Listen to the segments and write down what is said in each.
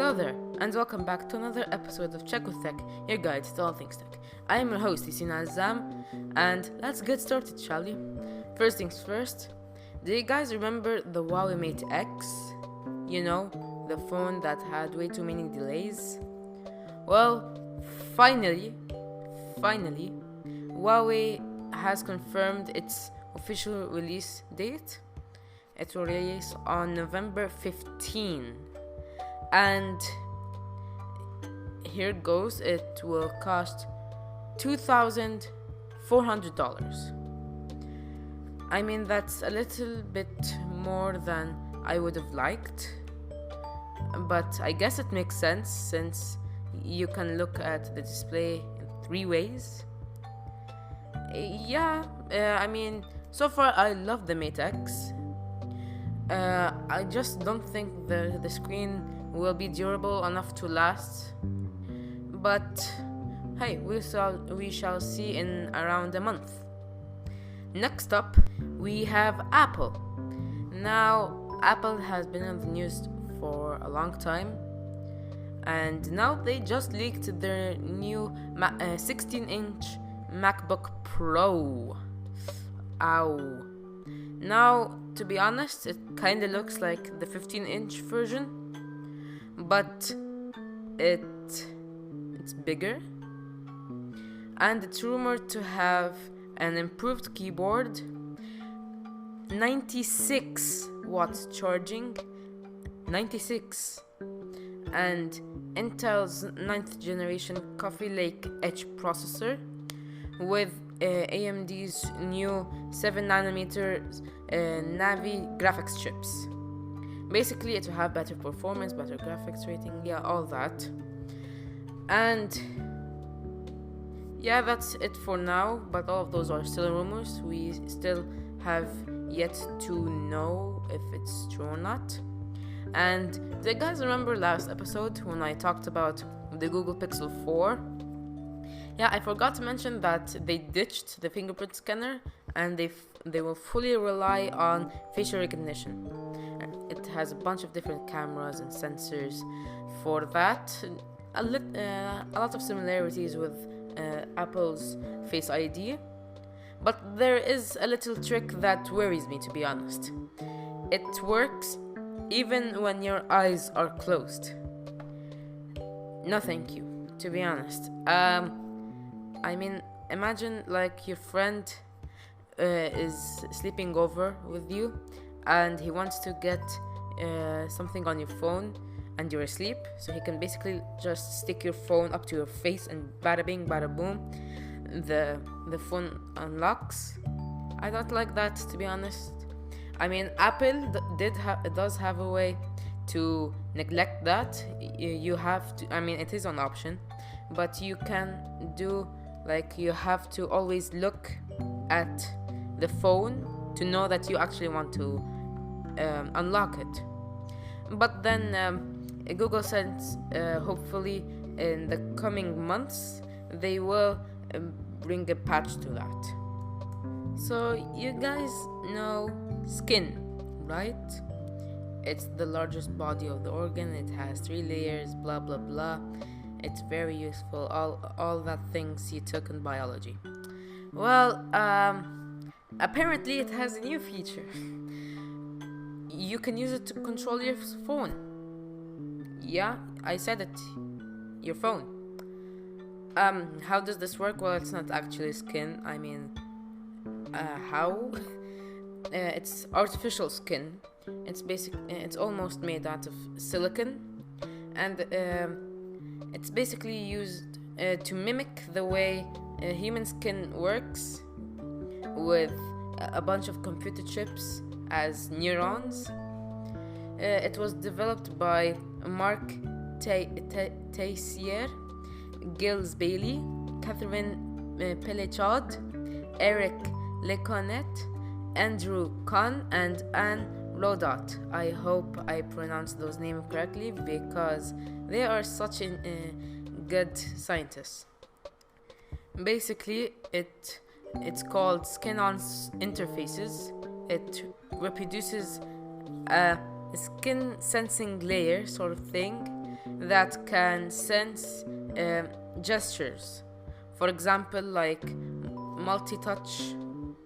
Hello there, and welcome back to another episode of Check with Tech, your guide to all things tech. I am your host, Yaseen Azzam, and let's get started, shall we? First things first, do you guys remember the Huawei Mate X? You know, the phone that had way too many delays? Well, finally, Huawei has confirmed its official release date. It will release on November 15. And here goes, it will cost $2,400. I mean, that's a little bit more than I would have liked, but I guess it makes sense since you can look at the display in three ways. I mean, so far I love the Mate X. I just don't think the screen will be durable enough to last, but hey, we shall see in around a month. Next up, we have Apple. Now, Apple has been in the news for a long time, and now they just leaked their new 16-inch MacBook Pro. Ow. Now, to be honest, it kinda looks like the 15-inch version, but it's bigger, and it's rumored to have an improved keyboard, 96 watts charging, 96, and Intel's 9th generation Coffee Lake Edge processor with AMD's new 7nm Navi graphics chips. Basically, it will have better performance, better graphics rating, all that. And that's it for now, but all of those are still rumors. We still have yet to know if it's true or not. And do you guys remember last episode when I talked about the Google Pixel 4? I forgot to mention that they ditched the fingerprint scanner and they will fully rely on facial recognition. It has a bunch of different cameras and sensors for that. A lot of similarities with Apple's Face ID. But there is a little trick that worries me, to be honest. It works even when your eyes are closed. No thank you, to be honest. I mean, imagine like your friend is sleeping over with you and he wants to get something on your phone and you're asleep, so he can basically just stick your phone up to your face and bada bing, bada boom, the phone unlocks. I don't like that, to be honest. I mean, Apple does have a way to neglect that. You have to, I mean, it is an option, but you can do, like, you have to always look at the phone to know that you actually want to unlock it. But then Google says hopefully in the coming months they will bring a patch to that. So you guys know skin, right? It's the largest body of the organ. It has 3 layers, blah blah blah. It's very useful, all that things you took in biology. Well, apparently it has a new feature. You can use it to control your phone. Yeah, I said it. Your phone. How does this work? Well, it's not actually skin. I mean, how? It's artificial skin. It's almost made out of silicon, and it's basically used to mimic the way human skin works, with a bunch of computer chips as neurons. It was developed by Mark Teissier, Gilles Bailey, Catherine Pelechard, Eric Leconnet, Andrew Kahn, and Anne Rodot. I hope I pronounced those names correctly because they are such good scientists. Basically, it's called skin-on interfaces. It reproduces a skin sensing layer sort of thing that can sense gestures. For example, like multi-touch,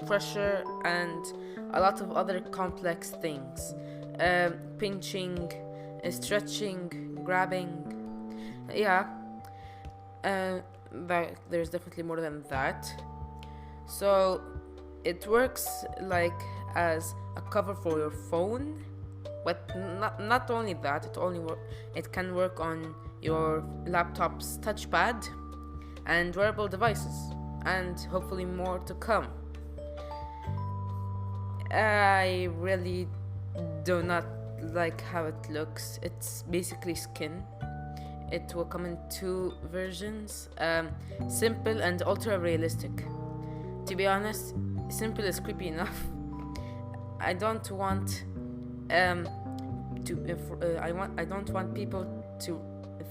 pressure, and a lot of other complex things. Pinching, stretching, grabbing. Yeah, there's definitely more than that. So it works like as a cover for your phone, but not only that, it can work on your laptop's touchpad and wearable devices, and hopefully more to come. I really do not like how it looks. It's basically skin. It will come in two versions, simple and ultra realistic. To be honest, simple is creepy enough. I don't want I don't want people to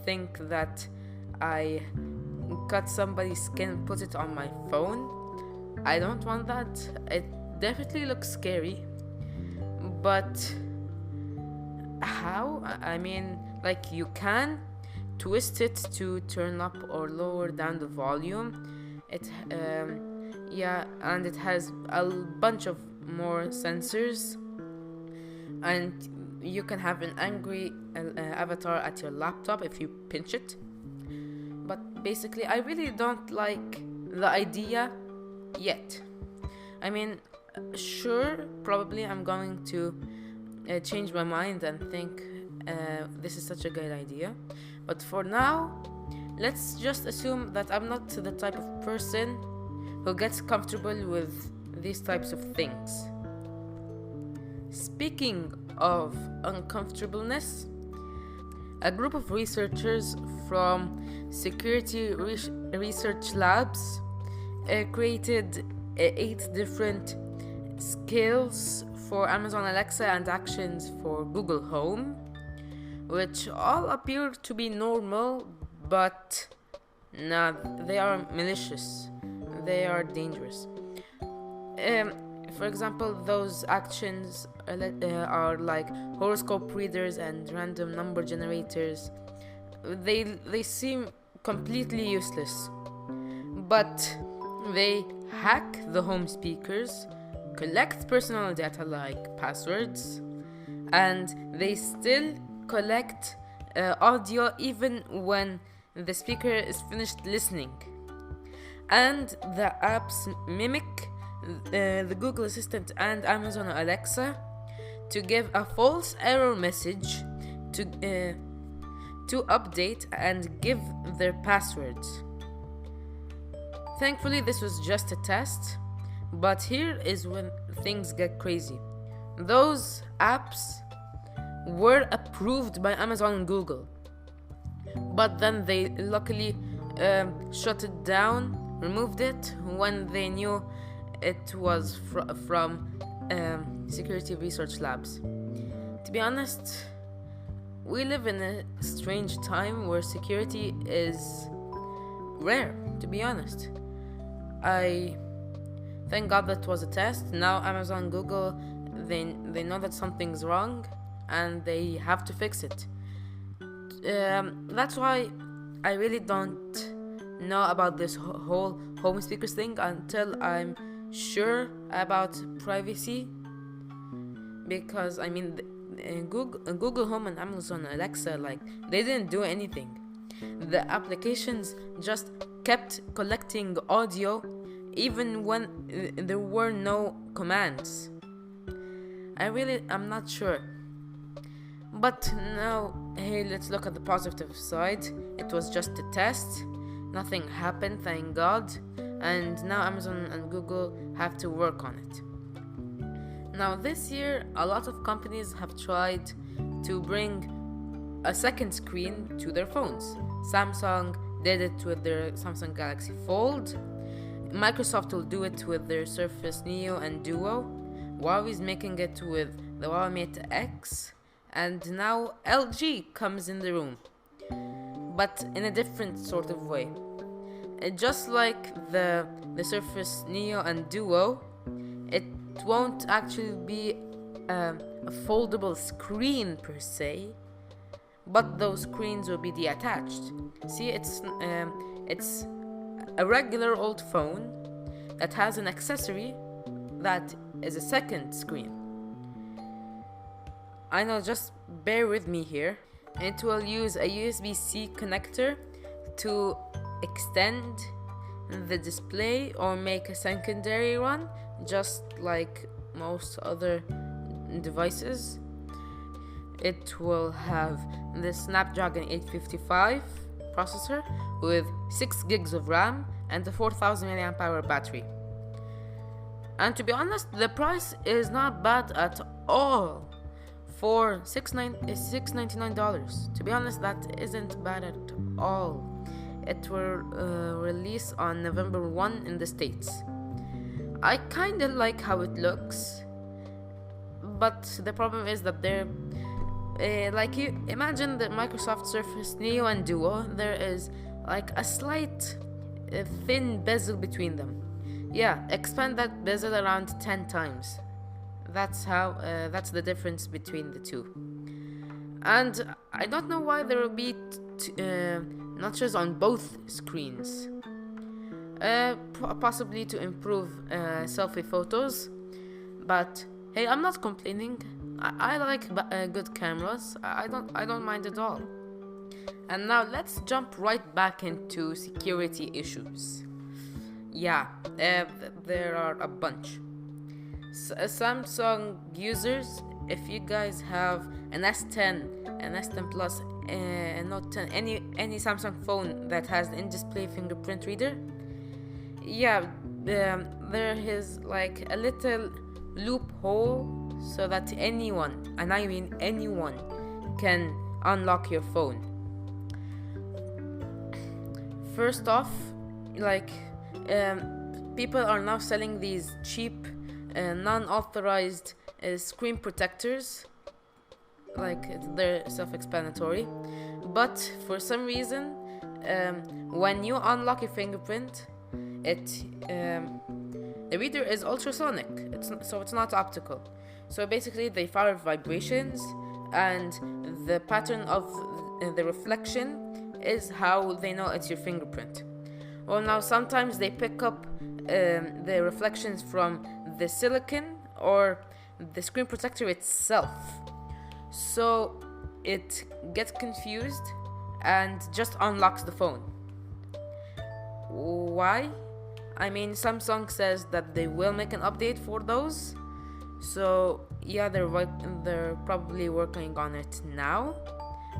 think that I cut somebody's skin, put it on my phone. I don't want that. It definitely looks scary, but how? I mean, like, you can twist it to turn up or lower down the volume. And it has a bunch of more sensors, and you can have an angry avatar at your laptop if you pinch it. But basically, I really don't like the idea yet. I mean, sure, probably I'm going to change my mind and think this is such a good idea. But for now, let's just assume that I'm not the type of person who gets comfortable with these types of things. Speaking of uncomfortableness, a group of researchers from security research labs created 8 different skills for Amazon Alexa and actions for Google Home, which all appear to be normal, but they are malicious. They are dangerous. For example, those actions are like horoscope readers and random number generators. They seem completely useless, but they hack the home speakers, collect personal data like passwords, and they still collect audio even when the speaker is finished listening. And the apps mimic the Google Assistant and Amazon Alexa to give a false error message to update and give their passwords. Thankfully, this was just a test, but here is when things get crazy. Those apps were approved by Amazon and Google, but then they luckily shut it down, removed it when they knew it was from security research labs. To be honest, we live in a strange time where security is rare, to be honest. I thank God that was a test. Now Amazon and Google, they know that something's wrong and they have to fix it. That's why I really don't know about this whole home speakers thing until I'm sure about privacy, because I mean Google Home and Amazon Alexa, like, they didn't do anything. The applications just kept collecting audio even when there were no commands. I'm not sure. But now, hey, let's look at the positive side. It was just a test. Nothing happened, thank God. And now Amazon and Google have to work on it. Now this year, a lot of companies have tried to bring a second screen to their phones. Samsung did it with their Samsung Galaxy Fold. Microsoft will do it with their Surface Neo and Duo. Huawei's making it with the Huawei Mate X. And now LG comes in the room, but in a different sort of way. Just like the Surface Neo and Duo, it won't actually be a foldable screen per se, but those screens will be detached. See, it's a regular old phone that has an accessory that is a second screen. I know, just bear with me here. It will use a USB-C connector to extend the display or make a secondary one, just like most other devices. It will have the Snapdragon 855 processor with 6 gigs of RAM and a 4000 mAh battery. And to be honest, the price is not bad at all for $699. To be honest, that isn't bad at all. It will release on November 1 in the States. I kinda like how it looks, but the problem is that they're like, you imagine the Microsoft Surface Neo and Duo, there is like a slight thin bezel between them. Yeah, expand that bezel around 10 times. That's the difference between the two. And I don't know why there will be notches on both screens. Possibly to improve selfie photos, but hey, I'm not complaining. I like good cameras. I don't mind at all. And now let's jump right back into security issues. Yeah, there are a bunch. Samsung users, if you guys have an S10, an S10 Plus, Note 10, any Samsung phone that has an in-display fingerprint reader, yeah, there is like a little loophole so that anyone, and I mean anyone, can unlock your phone. First off, like, people are now selling these cheap, non-authorized screen protectors. Like, they're self-explanatory, but for some reason, when you unlock your fingerprint, the reader is ultrasonic. It's not optical. So basically, they fire vibrations, and the pattern of the reflection is how they know it's your fingerprint. Well, now sometimes they pick up the reflections from the silicon or the screen protector itself. So it gets confused and just unlocks the phone. Why? I mean, Samsung says that they will make an update for those. So yeah, they're probably working on it now.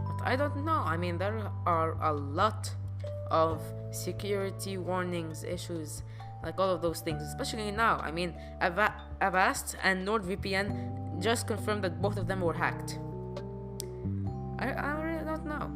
But I don't know. I mean, there are a lot of security warnings, issues, like all of those things, especially now. I mean, Avast and NordVPN just confirmed that both of them were hacked. I really don't know.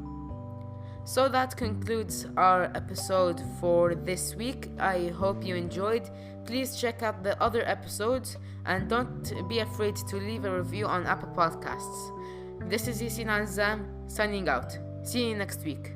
So that concludes our episode for this week. I hope you enjoyed. Please check out the other episodes and don't be afraid to leave a review on Apple Podcasts. This is Yaseen Azzam signing out. See you next week.